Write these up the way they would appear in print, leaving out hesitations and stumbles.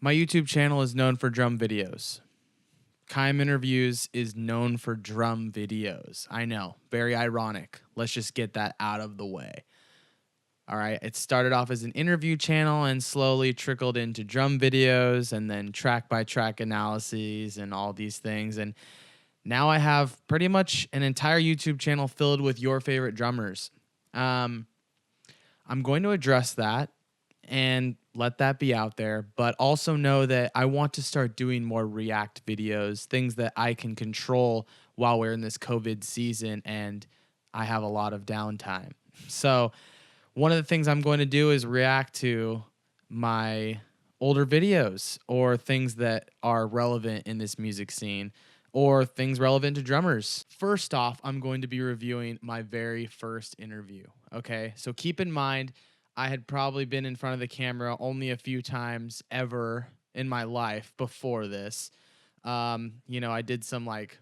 My YouTube channel is known for drum videos. Kaim Interviews is known for drum videos. I know, very ironic. Let's just get that out of the way. All right, it started off as an interview channel and slowly trickled into drum videos and then track by track analyses and all these things. And now I have pretty much an entire YouTube channel filled with your favorite drummers. I'm going to address that and let that be out there, but also know that I want to start doing more react videos, things that I can control while we're in this COVID season and I have a lot of downtime. So one of the things I'm going to do is react to my older videos or things that are relevant in this music scene or things relevant to drummers. First off, I'm going to be reviewing my very first interview, okay? So keep in mind, I had probably been in front of the camera only a few times ever in my life before this. I did some like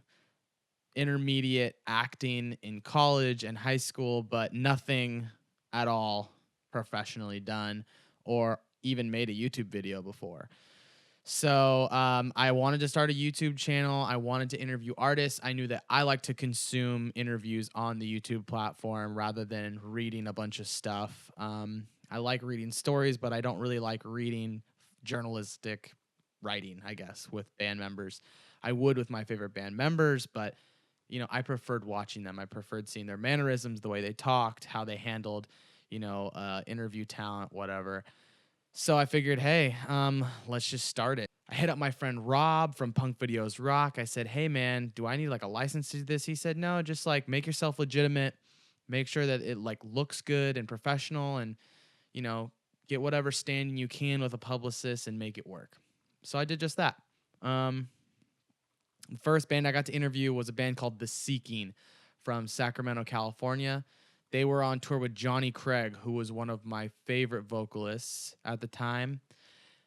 intermediate acting in college and high school, but nothing at all professionally done or even made a YouTube video before. So I wanted to start a YouTube channel. I wanted to interview artists. I knew that I like to consume interviews on the YouTube platform rather than reading a bunch of stuff. I like reading stories, but I don't really like reading journalistic writing, I guess, with band members. I would with my favorite band members, but I preferred watching them. I preferred seeing their mannerisms, the way they talked, how they handled, interview talent, whatever. So I figured, hey, let's just start it. I hit up my friend Rob from Punk Videos Rock. I said, hey, man, do I need like a license to do this? He said, no, just like make yourself legitimate. Make sure that it like looks good and professional and, get whatever standing you can with a publicist and make it work. So I did just that. The first band I got to interview was a band called The Seeking from Sacramento, California. They were on tour with Johnny Craig, who was one of my favorite vocalists at the time.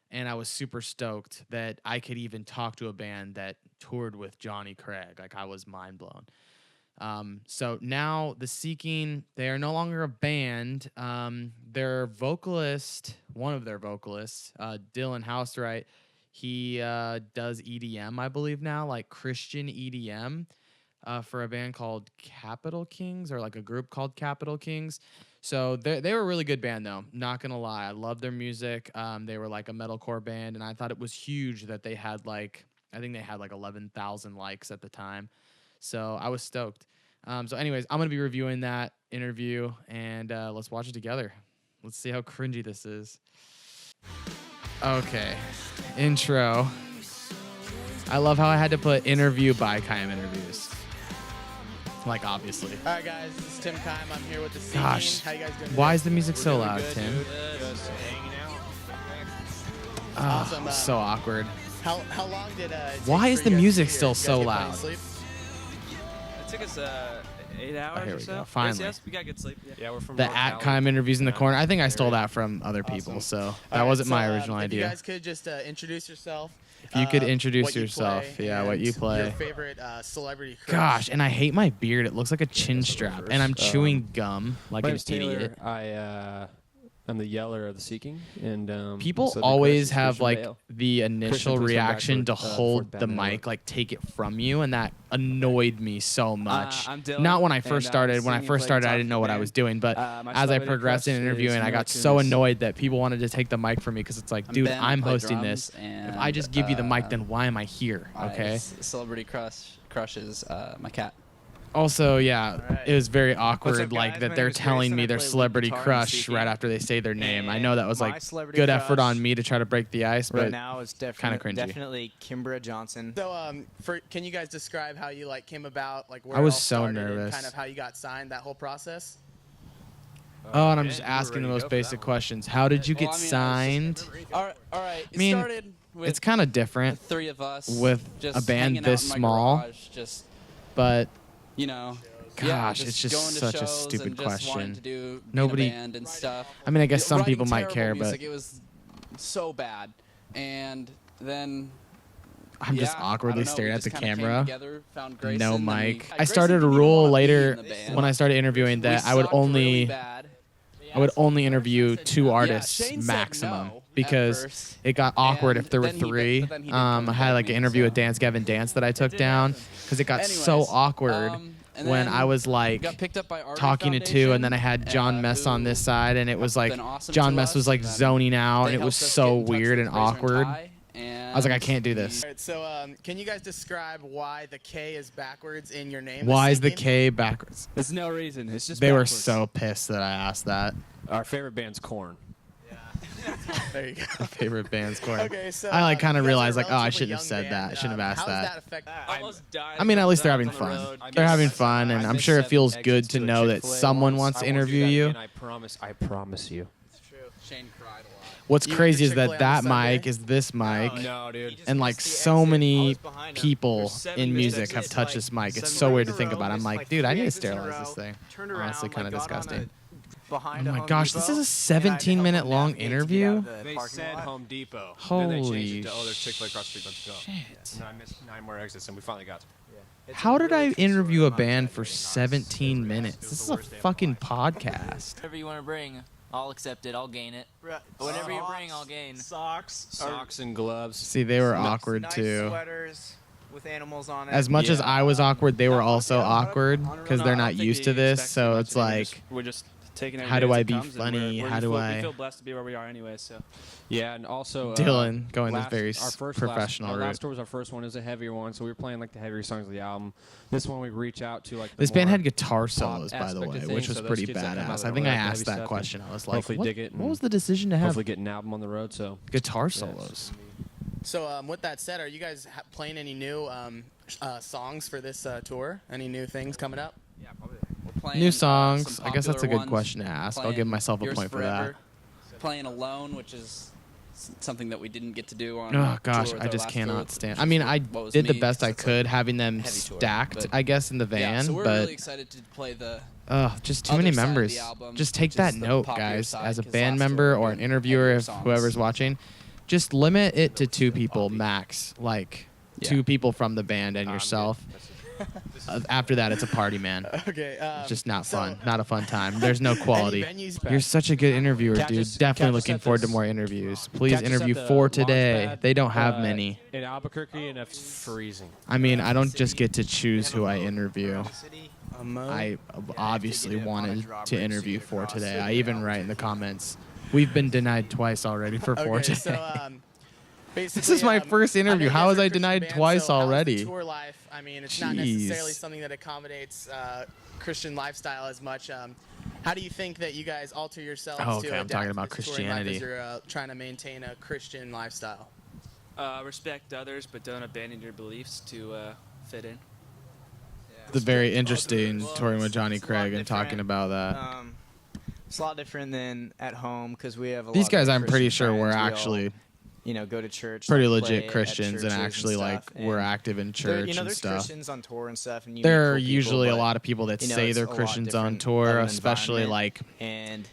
And I was super stoked that I could even talk to a band that toured with Johnny Craig. Like, I was mind blown. So now The Seeking, they are no longer a band. Their vocalist, one of their vocalists, Dylan Housewright, he does EDM, I believe now, like Christian EDM. For a band called Capital Kings or like a group called Capital Kings. So they were a really good band though, not gonna lie. I love their music. They were like a metalcore band and I thought it was huge that they had like 11,000 likes at the time. So I was stoked. So anyways, I'm gonna be reviewing that interview and let's watch it together. Let's see how cringy this is. Okay, intro. I love how I had to put interview by Kaim Interviews. Like, obviously. All right, guys, this is Tim Kaim. I'm here with The Seeking. Gosh, how you guys doing? Why is the music so loud, good, Tim? Just hanging out. Oh, Awesome. so awkward. How long did it take Why for is the you guys music to get still here? so You guys get plenty loud? of sleep? It took us 8 hours here or we so. go, finally. Yes, we got good sleep. Yeah, we're from The North at Cali. Kaim Interviews in the corner. I think I stole that from other people, Awesome. so All that right, wasn't so, my original if idea. you guys could just introduce yourself. If you could introduce what you yourself, play, yeah, what you and play. Your favorite celebrity crush. Gosh, and I hate my beard. It looks like a chin strap, and I'm chewing gum like My an name's Taylor. idiot. I'm the yeller of The Seeking, and People so the always crush is have Christian like Bale. the initial please come back reaction for, to hold fourth the Batman mic, Network. like take it from you, and that annoyed me so much. I'm Dylan, Not when I and, first started. When I singing first and started, I playing didn't know what I guitar was doing, but my as I celebrity progressed in crush interviewing, is I got Mila so Kunis. annoyed that people wanted to take the mic from me because it's like, dude, Ben, I'm play hosting drums, this. If and, I just give you the mic, then why am I here? my Okay. celebrity crush is my cat. Also, yeah, Alright. it was very awkward, up, like guys? that My they're name is telling Grayson. me I their play lead celebrity guitar in crush Seeking. right after they say their name. I know that was my like celebrity good effort crush on me to try to break the ice, but right now is kinda definitely cringy. definitely Kimbra Johnson. So, can you guys describe how you came about, like where I was it all so started nervous. and kind of how you got signed, that whole process? oh, and I'm Ben, just you were asking ready the to most go for basic that one. questions. How did you Well, get I mean, signed? All right. It mean, started with It's kind of the different, three of us with just a band hanging this out in my small. garage, just but Gosh, it's just going to such a shows stupid and just wanting question. to do being Nobody- a band and stuff. I mean, I guess some Writing people might terrible care, music, but it was so bad. And then I'm just yeah, awkwardly I don't know, staring we at the just kinda came camera. together, found Grayson, No and then mic. we- I Grayson started a didn't even rule wanna be later in the band. when I started interviewing We that I would sucked really only bad. interview two Yeah, artists Shane said maximum. no, because first. it got awkward And if there were then he did- three. but then he did come I and had beg like an me, interview with so. Dance Gavin Dance that I took down because it got so Anyways, awkward and when then I was like got picked up by Artery talking to two, Foundation, and then I had John Mess on this side, and it was like been awesome John to Mess us, was like and then zoning out, they and it was helped us so get in touch weird with and Razor awkward. Ty, I was like, I can't do this. All right, so can you guys describe why the K is backwards in your name? Why is the Sinking? K backwards? There's no reason. It's just They were backwards. so pissed that I asked that. our favorite band's Korn. There you go. Favorite band's Korn. Okay, so I like kind of you guys are realized a like, oh, I relatively shouldn't have young said band. that. I shouldn't have asked How that. does that affect? Almost died. I mean, at least they're on having the fun. road. They're having fun, and I I'm missed sure it 7 feels good exits to a know that Chick-fil-A someone once. wants to I won't do interview that you. again, I promise you. It's true. Shane cried a lot. What's You went crazy to is that Chick-fil-A on that Sunday? mic is this mic, No, dude. and like so many people in music have touched this mic. It's so weird to think about. I'm like, dude, I need to sterilize this thing. Honestly, kind of disgusting. Oh my gosh, this is a 17-minute long interview. They said Home Depot. Holy then they changed it to, oh, there's Chick-fil-A across the street, let's go. shit. And then I missed 9 more exits, and we finally got to it. How did I interview a band for 17 minutes? This is a fucking podcast. Whatever you want to bring, I'll accept it. I'll gain it. But whatever you bring, I'll gain. Socks and gloves. See, they were awkward too. Sweaters with animals on it. As much as Yeah. I was awkward, they were also awkward because they're not used to this. So it's like, we're just taking how every do day as I it be comes, and funny? we're How just do we I- feel blessed to be where we are anyway. So Yeah, and also Dylan going this last- very our first professional Our route. last tour was our first one. It was a heavier one, so we were playing like the heavier songs of the album. This one we reach out to like the This band more had guitar pop solos, by the aspect of way, things, which was so those pretty kids that come out badass. that I don't think I like the asked heavy that stuff question. I was like, hopefully what, dig it what and was the decision to have hopefully get an album on the road. So guitar solos? So with that said, are you guys playing any new songs for this tour? Any new things coming up? We're playing, New some songs. I guess that's a popular good question to ask. I'll give Playing myself a Yours point for Forever, that. Playing Alone, which is something that we didn't get to do on. Oh tour gosh, with I our just last tour, cannot which stand. is I mean, I what was did the me, best I 'cause it's could, like having them heavy tour, stacked, but- I guess, in the van. Yeah, so we're but really excited to play the. just too other many side of the members. album, Just take which that is the note, popular guys. side, As a 'cause band last tour member we or were an doing interviewer, heavier if songs. whoever's watching, just limit it to 2 people max. Like Yeah. 2 people from the band and yourself. After that, it's a party, man. Okay. It's just not fun. Not a fun time. There's no quality. Any venues? You're such a good interviewer, Catch dude. us- Definitely catch us looking at forward to this- more interviews. Please Catch us interview at the 4 today. Launchpad, They don't have many. in Albuquerque, and it's freezing. I mean, I don't just get to choose who I interview. Mo? I obviously wanted to interview 4 today. I even write in the comments, we've been denied twice already for 4 Okay, today. so basically, This is my first I know interview. you How guys was are a I Christian denied band, twice so how's the already? tour life? I mean, it's not Jeez. necessarily something that accommodates Christian lifestyle as much. How do you think that you guys alter yourselves Oh, to okay, I'm adapt talking to about this touring life Christianity. as you're trying to maintain a Christian lifestyle? respect others, but don't abandon your beliefs to fit in. The very interesting touring with Johnny It's a lot Craig and talking different. about that. It's a lot different than at home because we have a These lot guys, of I'm pretty Christian sure, were friends. We all, actually go to church. pretty like, legit play at Christians and churches actually stuff, were and active in there- church and there's stuff. Christians on tour and stuff, and you There are meet cool people, usually a but, lot of people that say it's they're a lot Christians on different tour, of an especially environment, like, and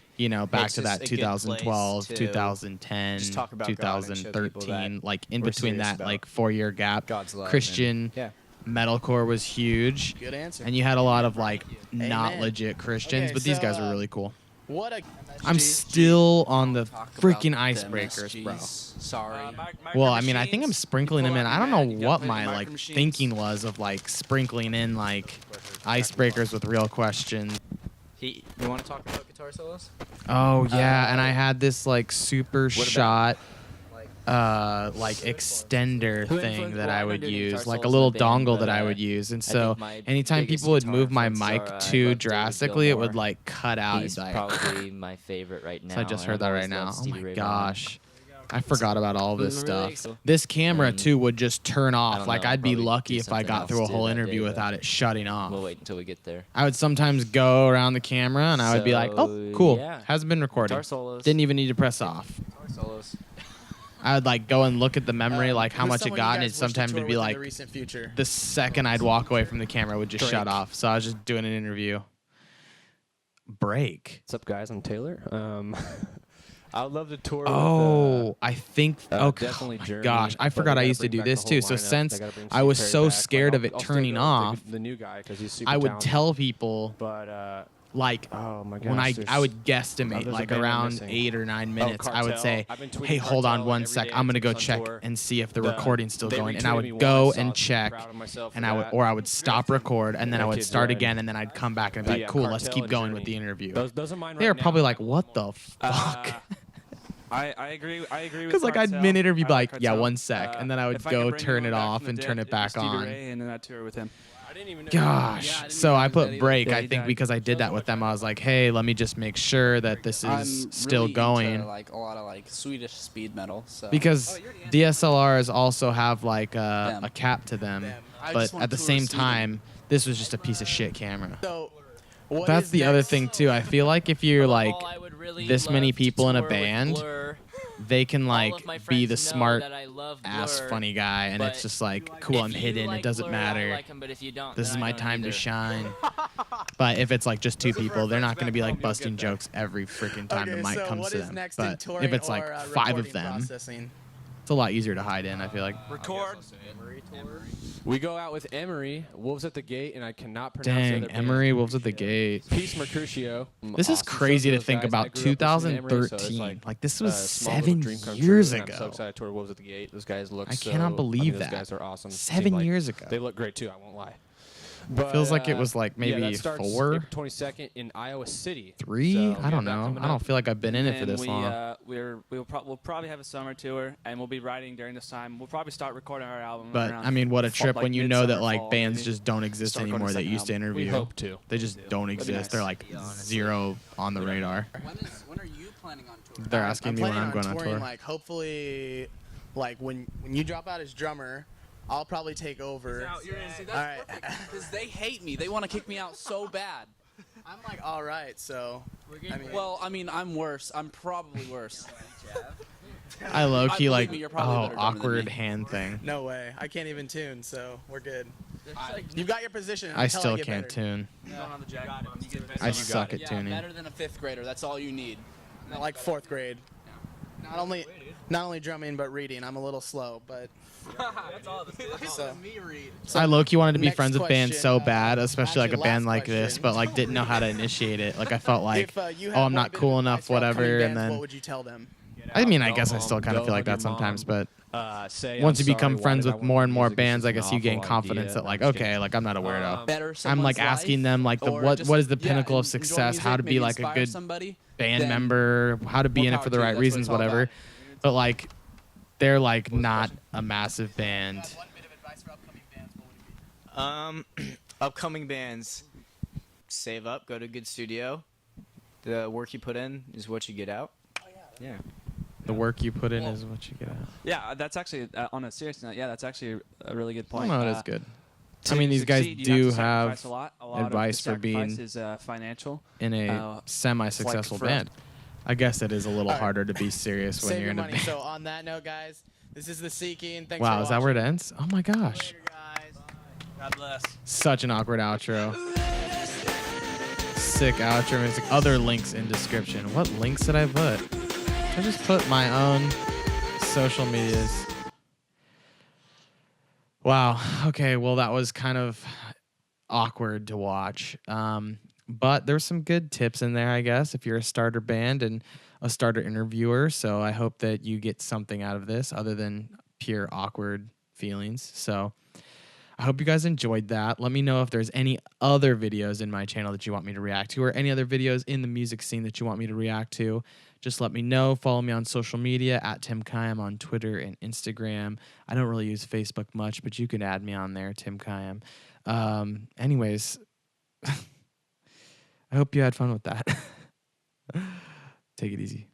back it's to that just a good place 2012, to 2010, just talk about God and show people 2013, that like in we're between serious that about like 4-year gap. God's love. Christian and, metalcore was huge, Good answer. and you had a lot of like not Amen. legit Christians, Okay, but these so, guys are really cool. What a I'm still on the Talk about freaking the icebreakers, bro. MSGs. Sorry. Well, I mean, I think I'm sprinkling them in. I don't know what my Micro like Machines. thinking was of like sprinkling in like icebreakers with real questions. you want to talk about guitar solos? Oh yeah, and I had this like super shot Like, like extender Who thing influenced- that well, I I've been would doing use, guitar like a solos little in the band, dongle but, that I would use. And I so think my anytime biggest people would guitar move my influences mic are, too David drastically, it would Gilmour. like cut out. He's It'd be like, probably my favorite right now. so I just and heard I've that always right now. loved Oh Stevie my Ray gosh. I forgot about all this Really? stuff. This camera And too would just turn I off. don't Like know, I'd be probably lucky do if I something got else through a too whole that interview day, but without it shutting off. We'll wait until we get there. I would sometimes go around the camera and I would be like, oh, So, cool. yeah. Hasn't been recorded. Guitar solos. Didn't even need to press off. guitar solos. I would like go and look at the memory, like how who's much it someone you got, and guys it wish to sometimes tour would be with in like the recent future? the second I'd walk away from the camera it would just shut Break. off. So I was just doing an interview. Break. What's up, guys? I'm Taylor. I would love to tour. Oh, I think okay. definitely Oh my Journey. gosh, I but forgot they I gotta used to bring do back this the too. whole So lineup. since They gotta bring I Steve was Perry so back, but scared of I'll it still turning go with off, the new guy because he's super I would talented. tell people But like Oh my when gosh. I would guesstimate there's a like band I'm around missing. 8 or 9 minutes, I would Cartel. say, I've been tweeting hey, hold on Cartel one every sec. day I'm gonna since go on check tour. and see if the recording's still They going, and retweeted I me would go once. I and was check, proud of myself and for that. I would stop record, and then That I would kid's start red. again, and then I'd come back and be But like, yeah, cool, let's Cartel keep and going with Journey. the interview. Those are mine right They were now. probably like, what the fuck? I agree. I agree with Because like I'd Cartel. mid-interview be I like, yeah, Cartel. 1 sec, and then I would if I go could bring turn it anyone back off from the and dead, turn it it'd be back Stevie on. Ray, and then I'd tour with him. I didn't even know. Gosh. So I put break. Yeah, I he think died. because I did that with them, I was like, hey, let me just make sure that this I'm is still really going. into, like a lot of like Swedish speed metal. So Because DSLRs also have like Them. a cap to them, I but just want at the to tour same Sweden. time, this was just a piece of shit camera. So, what That's is the other next? thing too. I feel like if you're like Overall, I would really this many love to people in a tour with band, Blur. they can All like of my be friends the know smart that I love ass Blur, funny guy, and it's but just like, cool, if I'm you hidden. like It doesn't Blur, I matter. like 'em, but if you don't, This then is I my don't time to either. shine. But if it's like just 2 people, they're not going to be like busting jokes every freaking time Okay, the mic so comes what to is them. next in But touring if it's like or, 5 of recording them, processing? it's a lot easier to hide in, I feel like. Record. We go out with Emery, Wolves at the Gate, and I cannot pronounce the Dang, other band. Emery, Wolves at the Gate. Peace Mercutio. This is Awesome crazy shows to those think guys. I about grew up listening to Emery, so it's 2013. Like this a was small little 7 dream come years true, and I'm so ago. excited to tour Wolves at the Gate. Those guys look I so, cannot believe Those that. guys are awesome. 7 Seem like- years ago. They look great too. I won't lie. But, Feels like it was like yeah, maybe that starts 4, April 22nd in Iowa City. 3. So, I we don't have that know. coming I don't up. feel like I've been in it for And this long. we'll probably have a summer tour, and we'll be writing during this time. We'll probably start recording our album. But around I mean, what a fall- trip like when you know that midsummer, like fall, bands maybe. just don't exist Start recording anymore a that second used to album. interview. We hope to. They just don't exist. nice. They're like Yeah, honestly. 0 on the radar. When are you planning on touring? They're asking me when planning I'm going on touring, tour. Like hopefully, like when you drop out as drummer, I'll probably take over. See, All right. Because they hate me. They want to kick me out so bad. I'm like all right, so I mean, Well, I mean, I'm worse. I'm probably worse. I low key believe like, me, you're probably a oh, better drummer than awkward me. hand thing. no way. I can't even tune, so we're good. You've got your position. I until still get can't better. tune. On the jack. I suck at Yeah, tuning. better than a 5th grader. That's all you need. Not like 4th grade. Not only drumming but reading. I'm a little slow, but so. I low key wanted to be Next friends with bands question, so bad, especially like a actually, band last like this, question. but like didn't know how to initiate it. Like I felt like, if, you oh, had I'm one not bit of cool advice enough, for upcoming whatever. And bands, what then, would you tell them? I mean, I Go guess I home, still kind of go feel like hug that your sometimes, mom. but Say, once I'm you sorry, become why friends did I with want more to and do more music? This bands, is I an guess you gain awful confidence idea. that like, I'm just okay, kidding. like I'm not a weirdo. Better I'm someone's like asking life, them like or what just, is the yeah, pinnacle of enjoy success, music, how to be maybe like a inspire good somebody, band then member, how to be more in it power for the to you. right That's what reasons, it's all whatever. about. But like, they're like not a massive band. One bit of advice for upcoming bands, what would it be? Upcoming bands, save up, go to a good studio. The work you put in is what you get out. Yeah. The work you put in is what you get out. Yeah, that's actually on a serious note. Yeah, that's actually a really good I point. know it is good. To I mean, these guys succeed, you do to sacrifice have a lot. A lot advice of the for being sacrifice is financial. in a Uh, semi-successful for- band. I guess it is a little All right. harder to be serious when Save you're your in a money. band. So on that note, guys, this is the Seeking. Thanks Wow, for is that where it watching. ends? Oh my gosh. Later, guys. God bless. Such an awkward outro. Sick outro music. Other links in description. What links did I put? I just put my own social medias. Wow. Okay. Well, that was kind of awkward to watch. But there's some good tips in there, I guess, if you're a starter band and a starter interviewer. So I hope that you get something out of this other than pure awkward feelings. So I hope you guys enjoyed that. Let me know if there's any other videos in my channel that you want me to react to or any other videos in the music scene that you want me to react to. Just let me know. Follow me on social media at Tim Kayam on Twitter and Instagram. I don't really use Facebook much, but you can add me on there, Tim Kayam. Anyways, I hope you had fun with that. Take it easy.